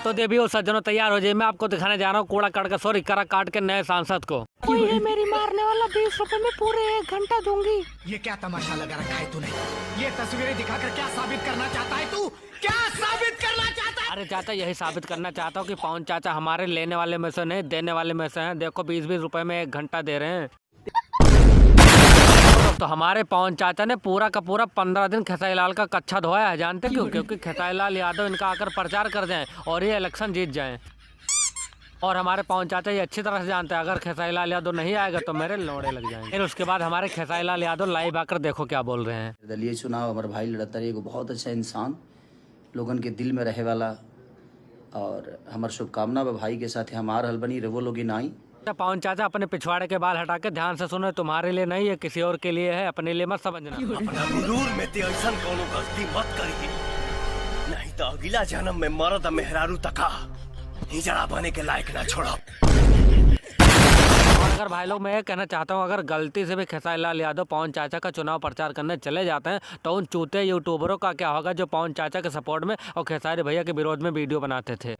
तो देवियों सज्जनों तैयार हो जाइए, मैं आपको दिखाने जा रहा हूँ कूड़ा काट का सॉरी करा काट के नए सांसद को। कोई है मेरी मारने वाला, 20 रुपए में पूरे 1 घंटा दूंगी। ये क्या तमाशा लगा रखा है तूने? ये तस्वीरें दिखाकर क्या साबित करना चाहता है तू? क्या साबित करना चाहता है? अरे चाचा यही साबित करना चाहता हूँ कि पवन चाचा हमारे लेने वाले में से नहीं देने वाले में से हैं। देखो 20-20 रुपए में 1 घंटा दे रहे हैं। तो हमारे पवन चाचा ने पूरा का पूरा 15 दिन खेसारी लाल का कच्छा धोया है। जानते क्यों? क्योंकि खेसारी लाल यादव इनका आकर प्रचार कर जाएं और ये इलेक्शन जीत जाएं। और हमारे पवन चाचा ये अच्छी तरह से जानते हैं अगर खेसारी लाल यादव नहीं आएगा तो मेरे लोड़े लग जाएंगे। फिर उसके बाद हमारे खेसारी लाल यादव लाइव आकर देखो क्या बोल रहे हैं। निर्दलीय चुनाव हमारे भाई लड़ता रही, एगो बहुत अच्छा इंसान, लोगन के दिल में रहे वाला, और हमार शुभकामना भाई के साथ हमार हल बनी रवो लोगी नाई। पवन चाचा अपने पिछवाड़े के बाल हटा के ध्यान से सुनो, तुम्हारे लिए नहीं है किसी और के लिए है, अपने लिए मत समझना। अपना गुरूर में ते ऐसा कोनो गलती मत करिए, नहीं तो अगला जन्म में मर्द मेहरारू तका हिजड़ा बने के लायक ना छोड़ो। और अगर भाई लोग मैं ये कहना चाहता हूँ, अगर गलती से भी खेसारी लाल यादव पवन चाचा का चुनाव प्रचार करने चले जाते हैं तो उन चूते यूट्यूबरों का क्या होगा जो पवन चाचा के सपोर्ट में और खेसारी भैया के विरोध में वीडियो बनाते थे।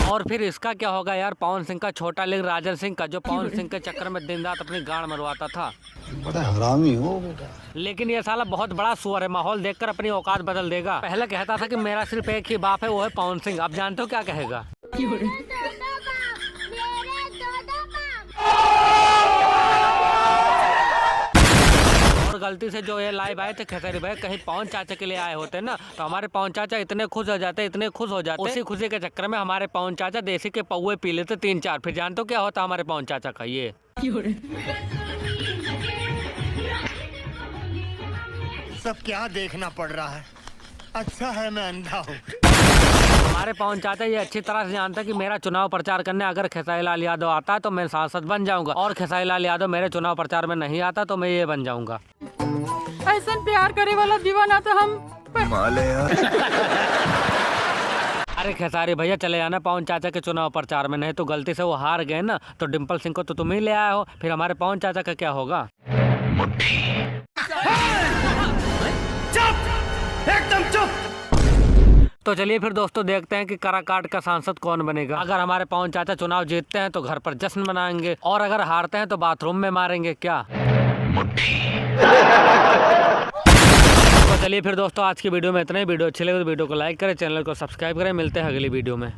और फिर इसका क्या होगा यार पवन सिंह का छोटा लीग राजन सिंह का, जो पवन सिंह के चक्कर में दिन रात अपनी गांड मरवाता था। बड़ा हरामी हो बेटा। लेकिन ये साला बहुत बड़ा सुअर है, माहौल देखकर अपनी औकात बदल देगा। पहले कहता था कि मेरा सिर्फ एक ही बाप है, वो है पवन सिंह। अब जानते हो क्या कहेगा? और गलती से जो ये लाइव आए थे खेसारी भाई कहीं पवन चाचा के लिए आए होते ना तो हमारे पवन चाचा इतने खुश हो जाते उसी खुशी के चक्कर में हमारे पवन चाचा देसी के पौवे पी लेते 3-4। फिर जानते हो क्या होता हमारे पवन चाचा का? ये सब क्या देखना पड़ रहा है? अच्छा है मैं अंधा हूँ। हमारे पवन चाचा ये अच्छी तरह से जानते हैं कि मेरा चुनाव प्रचार करने अगर खेसारी लाल यादव आता है तो मैं सांसद बन जाऊंगा, और खेसारी लाल यादव मेरे चुनाव प्रचार में नहीं आता तो मैं ये बन जाऊंगा। ऐसा प्यार करे वाला दीवाना तो हम अरे खेसारी भैया चले जाना पवन चाचा के चुनाव प्रचार में, नहीं तो गलती से वो हार गए ना तो डिम्पल सिंह को तो तुम ही ले आए हो, फिर हमारे पवन चाचा का क्या होगा? एकदम चुप। तो चलिए फिर दोस्तों देखते हैं कि कराकाट का सांसद कौन बनेगा। अगर हमारे पवन चाचा चुनाव जीतते हैं तो घर पर जश्न मनाएंगे, और अगर हारते हैं तो बाथरूम में मारेंगे क्या? तो चलिए फिर दोस्तों आज की वीडियो में इतना ही। वीडियो अच्छी लगे तो वीडियो को लाइक करें, चैनल को सब्सक्राइब करें। मिलते हैं अगली वीडियो में।